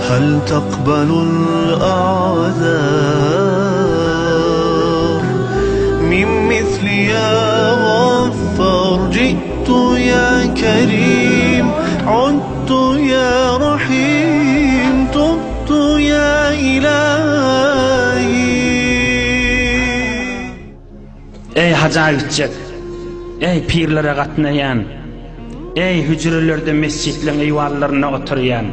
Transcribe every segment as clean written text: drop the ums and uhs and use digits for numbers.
هل تقبل الأعذار من مثل يا غفار جئت يا كريم عدت يا رحيم تبت يا إلهي. Ey hacayitçek, ey pirlere katnayan, ey hücrelerde mescitlerin eyvallarına oturuyan,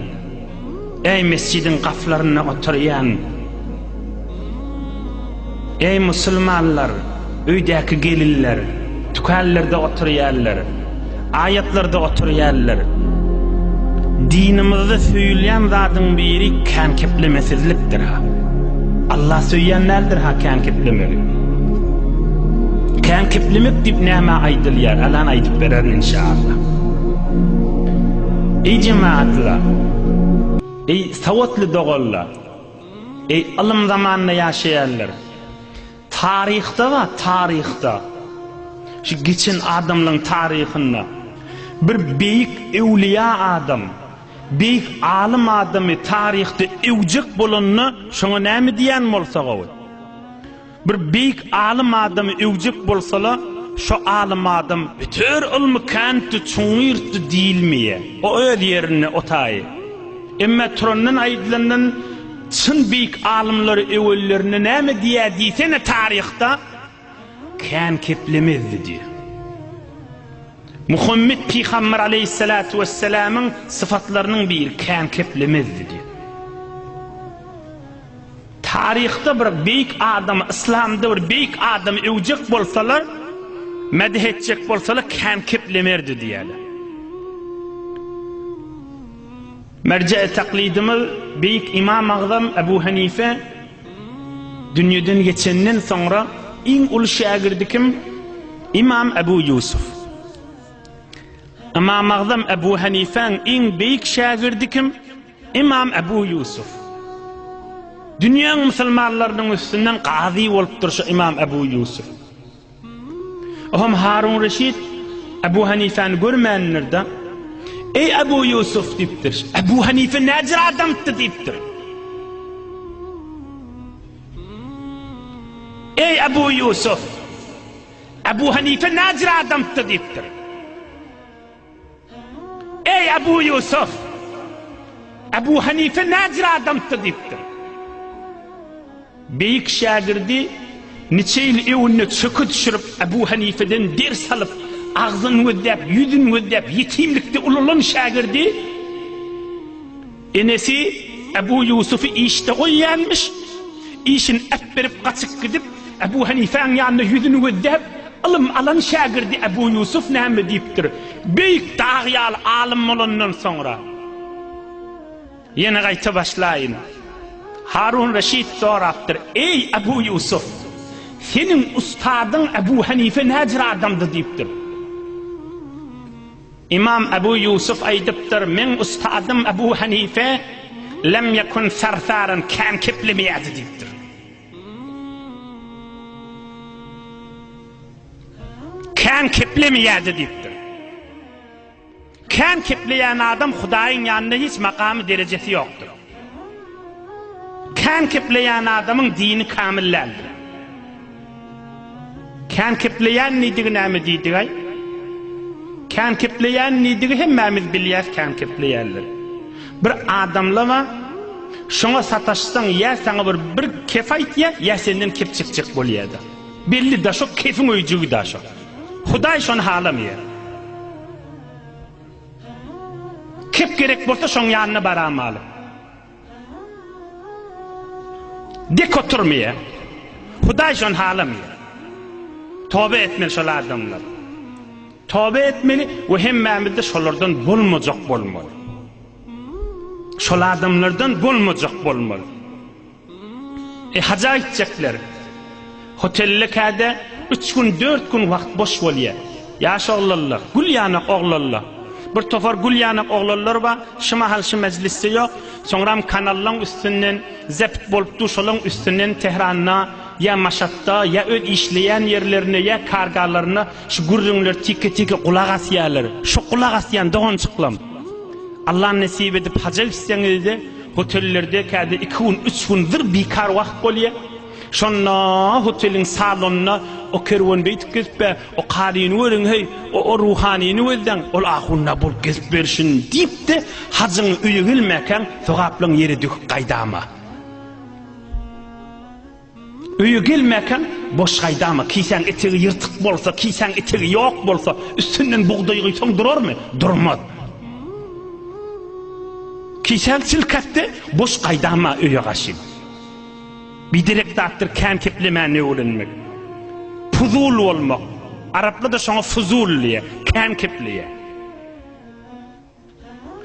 ey mescidin kaflarına oturuyan, ey musulmanlar, öydeki gelirler, tükallerde oturuyanlar, ayetlerde oturuyanlar, dinimizde söyleyen zadın biri kankiplemesizliktir ha. Allah söyleyenlerdir ha kankiplemeli. Kankiplemek dip näme aýdylýar, alan aýdyp berer inşallah. Ey cemaatlar, ey sawatly dogollar, ey alym zamanynda ýaşaýanlar, tarihda şu geçen adamların tarihinde bir büyük evliya adam, büyük alim adamı tarihte evcik bolanını şuna näme diýen bolsak o. Bir büyük alim adamı evcik bolsalar, şu alim adam bütün ilmi kenti çoğuyurtu diýilmeýe. O öz ýerini otayy. Emme turandan aýdylanan çyn büyük alimleri evvellerini näme diýär diýsene tarihta kan keplemezdi diýär. Muhammed Peygamber aleyhissalatu vesselam'ın sıfatlarının bir kan keplemezdi diýär. Tarihte bir büyük adam, İslam'da bir büyük adam evcik bolsalar, medih etjek bolsalar kan keplemerdi diýerler. Merce-i taklidimiz büyük İmam Azam Ebu Hanife dünyadan geçenden sonra en ulu şagirdi kim? İmam Ebu Yusuf. İmam Azam Ebu Hanife'nin en büyük şagirdi kim? İmam Ebu Yusuf. Dünyanın musulmanlarının üstünden qazi olup duruşu İmam Ebu Yusuf. Ohum Harun Reşid Ebu Hanife'ni görmeyenlerde ey Ebu Yusuf deyiptir. Ebu Hanife necir adamdı deyiptir. Ey Ebu Yusuf, Ebu Hanife necir adamdı deyiptir. Ey Ebu Yusuf, Ebu Hanife necir adamdı deyiptir. Beyik şagirdi neçe yıl evine çökü düşürüp Ebu Hanife'den ders alıp ağzını ödep, yüzünü ödep, yetimlikte ululan şagirdi enesi Ebu Yusuf'u işte koyyanmış, işin ep verip kaçık gidip Ebu Hanife'nin yanına yüzünü ödep alım alan şagirdi Ebu Yusuf näme deyiptir. Büyük dağyal alim olandan sonra yine gayta başlayın. Harun Reşid soraptır. Ey Ebu Yusuf, senin ustadın Ebu Hanife necir adamdı deyiptir. İmam Ebu Yusuf aýdypdyr, men ustadım Ebu Hanife lem yekun sarsaran kan keplemeydi deyipdir. Kan keplemeydi deyipdir. Kan kepleyen adam Hudaýyň ýanynda hiç makamı derecesi yoktur. Kan kepleyen adamın dini kamillendir. Kan kepleyen nidigi näme diýdiler? Kan kepleyen nidigi hemmemiz bilýär kan kepleýärler. Bir adamla va şoňa sataşsaň ýa saňa bir kef aýtýar, ýa senden kep çykjak bolýardy. Belli da şo kefiň öýjügi da şo. Hudaý şonu halamýar. Kep gerek bolsa şoň ýanyna baramaly. Dik oturmaya, Hudaý şonu halamýar. Tövbe etmeli şol adamlar. Tövbe etmeli ve hemmemizde şolardan bolmajak bolmaly. Şol adamlardan bolmajak bolmaly. Haja etjekler. Hotellikade 3 gün 4 gün wagt boş bolýar. Ýaşaglallar, gül ýanak oglallar. Bir tofar gül ýanak oglallar ba, şu mahal şu mecliste ýok. Soňram kanallan üstünden zept bolupdy, şolaň üstünden Tehranna ya Maşatda ya öz işleyen yerlerine ya kargalarına şu gurrunlar tiki kulak asyalar. Şu kulak asyan doğan çıklam. Allah nasip edip haca gitseňizde otellerde käde 2 gün 3 gündür bikar wagt bolýar. Şonna hotelin salonuna o kerwan beyt kespe o qaryny öreň hey o ruhanyny özden ol ahunna bol kesip berşin diýipdi hajyň üýe gelmeken sogaplyň ýeri dük gaýdama. Üýe gelmeken boş gaýdama kiýsen etegi ýyrtyk bolsa kiýsen etegi ýok bolsa üstünden buğday gyýsaň durarmy? Durmaz. Kiýsen silkatdy boş gaýdama üýe gaşyp. Bir direktattır kan keplemeni öğrenmek. Fuzul olmak. Araplarda şuna fuzul diye, kan kepleye.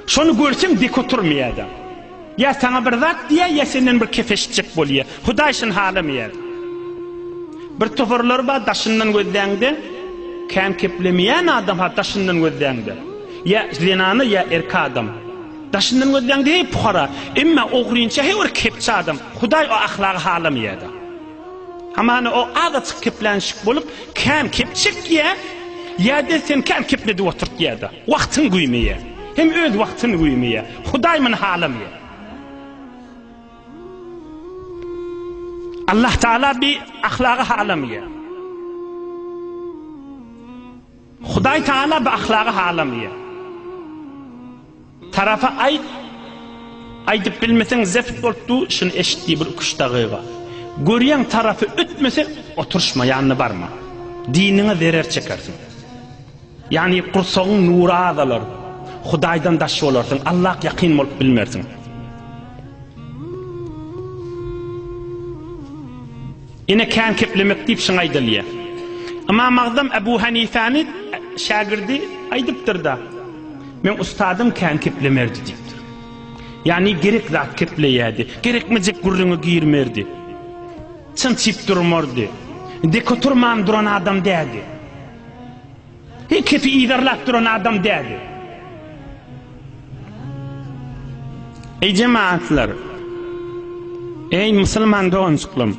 Şunu görsen dik oturmayada. Ya sana bir zat diye ya senden bir kefeşçek bolýar. Hudaý şun halamyar. Bir toparlar ba daşından gözläňde kan keplemeyen adam ha daşından gözläňde. Ya zinany ya erki adam. Daşından gözläňde hep puhara. Emma oğrynça her kepçi adam. Hudaý o ahlagy halamyada. Hamany o adat keplenşik bolup kam kepçik ya da sen kam kepledi oturt ýa-da. Wagtyň güýmeýär. Hem öz wagtyny güýmeýär. Hudaý men halamyar. Allah Taala bir ahlagy halamyar. Hudaý Taala bir ahlagy halamyar. Tarafa aydyp bilmesen zeft bolupdy, şunu eşitdi bir kuşdagyga. Görýän tarafy ötmese oturşma ýanyna barma. Dinine zerer çekersin. Yani kursagyň nura adalar. Hudaýdan daş bolarsyň, Allah ýakyn bolup bilmersin. Ine kan keplemek diýip şoň aýdylýar. Imam Azam Ebu Hanifany şagirdi aýdypdyr da. Men ustadım kan keplemerdi diýipdir. Yani gerek zat kepleyedi, gerekmejek gurrüňe giyirmerdi. Çynçyp durmardy. Dik oturman duran adam dädi. Kepi iýerlap duran adam dädi. Ey cemaatlar, ey musulman doňçyklym.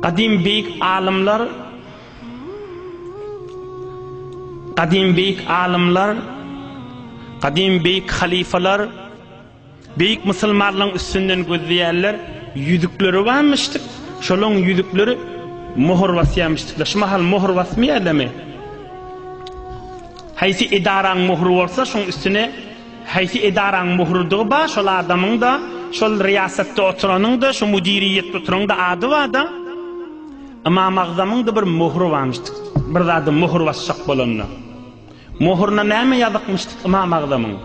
Qadim beýik alimler, qadim beýik halifalar, beýik musulmanlaryň üstünden gözleýärler, yüzükleri varmışdyk. Şolaň yüzükleri mohr basýarmışdyklar. Şu mahal mohr basmaýarlarmy? Haýsy idaraň mohry bolsa, şoň üstüne haýsy idaraň mohrydygy ba, şol adamyň da, şol riýasatda oturanyň da, şu müdiriýetde oturanyň da ady bar da. Imam Azamyň da bir mohry barmışdyk. Bir zady mohr bassak bolanna. Mohruna näme ýazykmışdyk Imam Azamyň?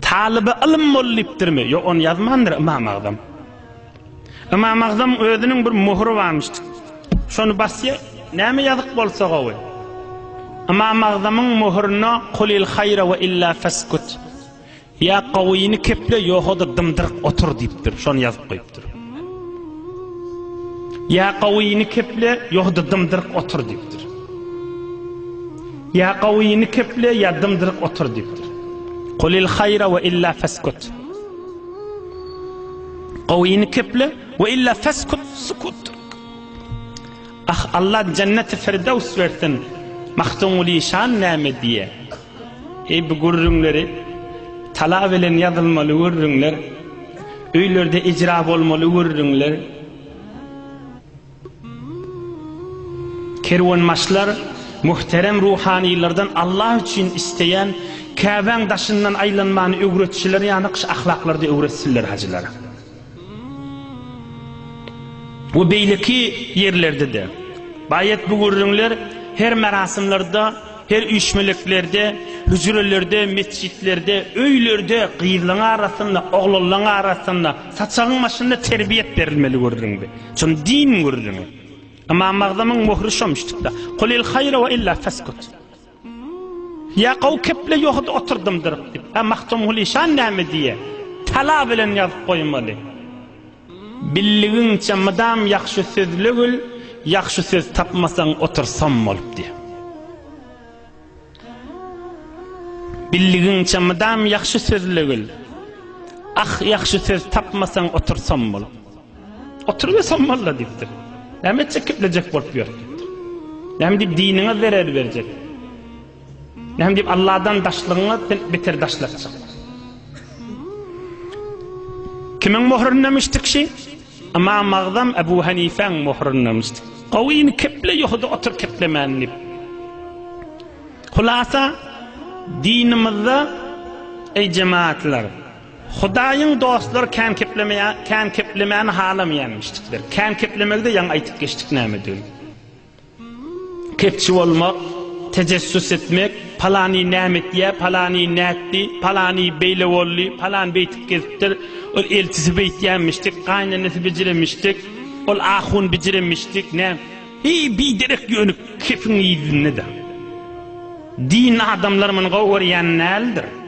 Talibi ilim bolypdyrmy? Ýok, onu ýazmandyr Imam Azam. Imam Azam özüniň bir mohry barmışdyk. Şonu basýa, näme ýazyk bolsa gowy. Imam Azamyň mohryna qulil hayra we illa faskut. Ya qawyny keple ýok-da dymdyryk otur diýipdir. Şonu ýazyp goýupdyr. Ya qawyny keple ýok-da dymdyryk otur diýipdir. Ya qawyny keple ya dymdyryk otur diýipdir. Qulil hayra we illa faskut. Qawyny keple ve illa faskut sukut. Ah Allah cennet-i firdevs versin. Mahtumul şan näme diye. Ey bu gurrunları talab eden yazılmalı gurrunlar, öýlerde icra bolmaly gurrunlar. Kerwanmaşlar muhterem ruhanilerden Allah için isteyen Käbäň daşyndan aýlanmany öwretçiler ýani qış ahlaklarda öwretsinler hacılara. Bu beýleki yerlerde de bayet bu gurrunlar her merasimlerde, her üýşmeliklerde, hüjrelerde, mescitlerde, öýlerde, gyýylaň arasynda, oglalaň arasynda, saçagyň maşynda terbiyet berilmeli gurrundy. Şol din gurrundy. Ama Azamyň mohry şoňmuşdykda. Qulil hayra we illa faskut. Ya qaw keple ýokda oturdymdyr diýip. Mahtumul şan näme diye. Talab bilen ýazyp goýmaly. Billigin çamdam ýaxşy sözlegül, ýaxşy söz tapmasaň otursam bolup diye. Billigin çamdam ýaxşy sözlegül. Ýaxşy söz tapmasaň otursam bolup. Oturmasam bolla diýipdir. Näme çekiplecek bolup ýördi. Näme diýip dinine zerer berjek. Näme diýip Allah'dan daşlygyňy beter daşlatjak. Kimin muhrunnamıştık şey? Ama Mağdam Ebu Hanife'nin muhrunnamıştık. Qawin keple yoxda otur keplemenlip. Hulasa dinimizde ey cemaatler Hudaýyň dostlary kan keplemeýän halamaýanmışdyklar. Kan keplemekde ýa aýtyp geçdik näme diýil. Kepçi bolmak, tejessüs etmek, palany näme diýe, palany näkdi, palany beýle bolly, palan beýtip gezipdir, ol elçisi beýtýänmişdik, gaýnanysy bijiremişdik, ol ahun bijiremişdik, näme? Bir derek ýönük kepin ýyzynda. Din adamlar men gowur ýan näldir?